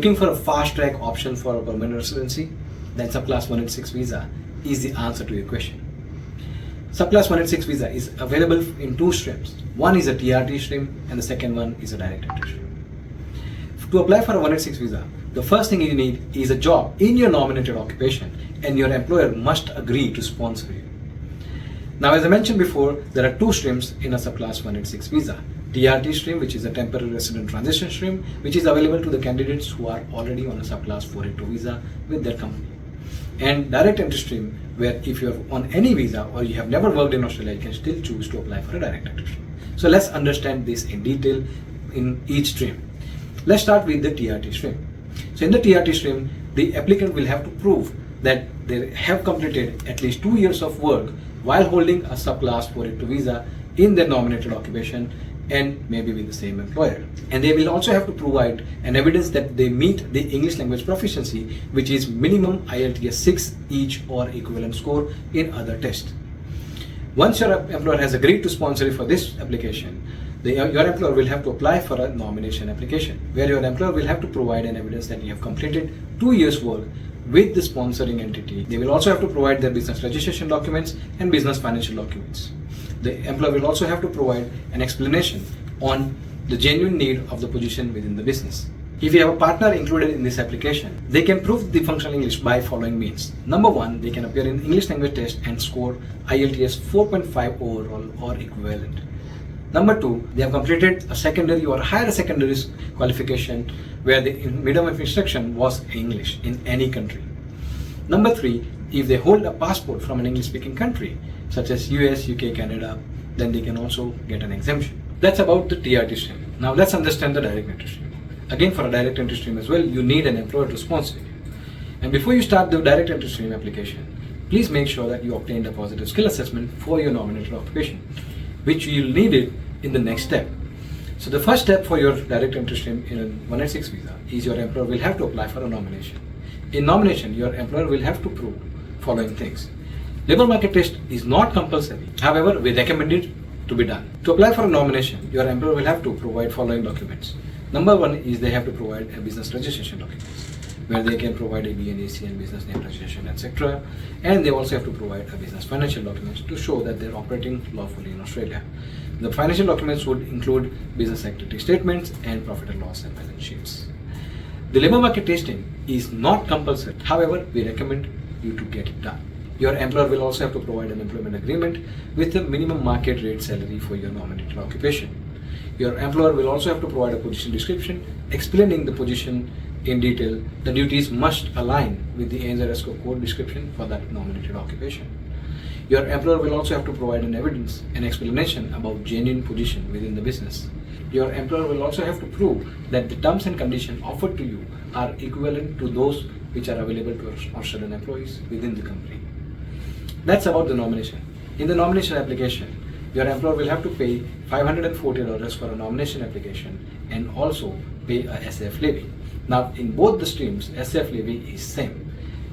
looking for a fast-track option for a permanent residency, then Subclass 186 visa is the answer to your question. Subclass 186 visa is available in two streams. One is a TRT stream and the second one is a direct entry stream. To apply for a 186 visa, the first thing you need is a job in your nominated occupation, and your employer must agree to sponsor you. Now, as I mentioned before, there are two streams in a Subclass 186 visa. TRT stream, which is a temporary resident transition stream, which is available to the candidates who are already on a Subclass 482 visa with their company. And direct entry stream, where if you are on any visa or you have never worked in Australia, you can still choose to apply for a direct entry stream. So let's understand this in detail in each stream. Let's start with the TRT stream. So in the TRT stream, the applicant will have to prove that they have completed at least 2 years of work while holding a Subclass 482 visa in their nominated occupation and maybe with the same employer. And they will also have to provide an evidence that they meet the English language proficiency, which is minimum IELTS 6 each or equivalent score in other tests. Once your employer has agreed to sponsor you for this application, your employer will have to apply for a nomination application, where your employer will have to provide an evidence that you have completed 2 years work with the sponsoring entity. They will also have to provide their business registration documents and business financial documents. The employer will also have to provide an explanation on the genuine need of the position within the business. If you have a partner included in this application, they can prove the functional English by following means. Number one, they can appear in English language test and score IELTS 4.5 overall or equivalent. Number two, they have completed a secondary or higher secondary qualification where the medium of instruction was English in any country. Number three, if they hold a passport from an English speaking country such as US, UK, Canada, then they can also get an exemption. That's about the TRT stream. Now let's understand the direct entry stream. Again, for a direct entry stream as well, you need an employer to sponsor you. And before you start the direct entry stream application, please make sure that you obtained a positive skill assessment for your nominated occupation, which you'll need it in the next step. So the first step for your direct entry stream in a 186 visa is your employer will have to apply for a nomination. In nomination, your employer will have to prove following things. Labor market test is not compulsory. However, we recommend it to be done. To apply for a nomination, your employer will have to provide following documents. Number one is they have to provide a business registration documents, where they can provide a BNAC and business name registration, etc. And they also have to provide a business financial documents to show that they're operating lawfully in Australia. The financial documents would include business activity statements and profit and loss and balance sheets. The labor market testing is not compulsory. However, we recommend you to get it done. Your employer will also have to provide an employment agreement with the minimum market rate salary for your nominated occupation. Your employer will also have to provide a position description explaining the position in detail. The duties must align with the ANZ code description for that nominated occupation. Your employer will also have to provide an evidence and explanation about genuine position within the business. Your employer will also have to prove that the terms and conditions offered to you are equivalent to those which are available to Australian employees within the company. That's about the nomination. In the nomination application, your employer will have to pay $540 for a nomination application and also pay a SAF levy. Now, in both the streams, SAF levy is same,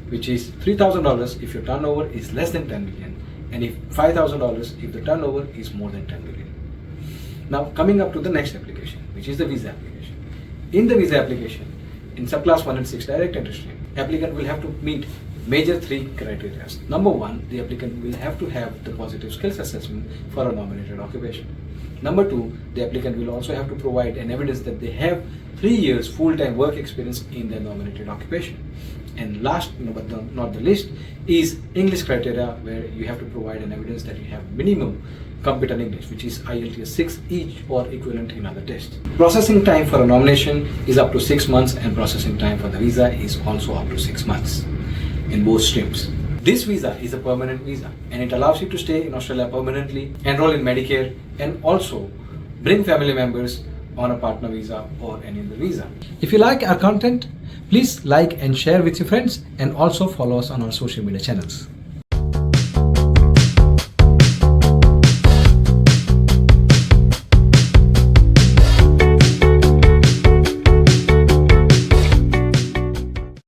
which is $3,000 if your turnover is less than 10 million, and if $5,000 if the turnover is more than 10 million. Now, coming up to the next application, which is the visa application. In the visa application, in Subclass 186 direct entry stream, applicant will have to meet major three criteria. Number one, the applicant will have to have the positive skills assessment for a nominated occupation. Number two, the applicant will also have to provide an evidence that they have 3 years full-time work experience in their nominated occupation. And last but not the least is English criteria, where you have to provide an evidence that you have minimum competent English, which is IELTS 6 each or equivalent in other tests. Processing time for a nomination is up to 6 months, and processing time for the visa is also up to 6 months in both streams. This visa is a permanent visa, and it allows you to stay in Australia permanently, enroll in Medicare, and also bring family members on a partner visa or any other visa. If you like our content, please like and share with your friends, and also follow us on our social media channels.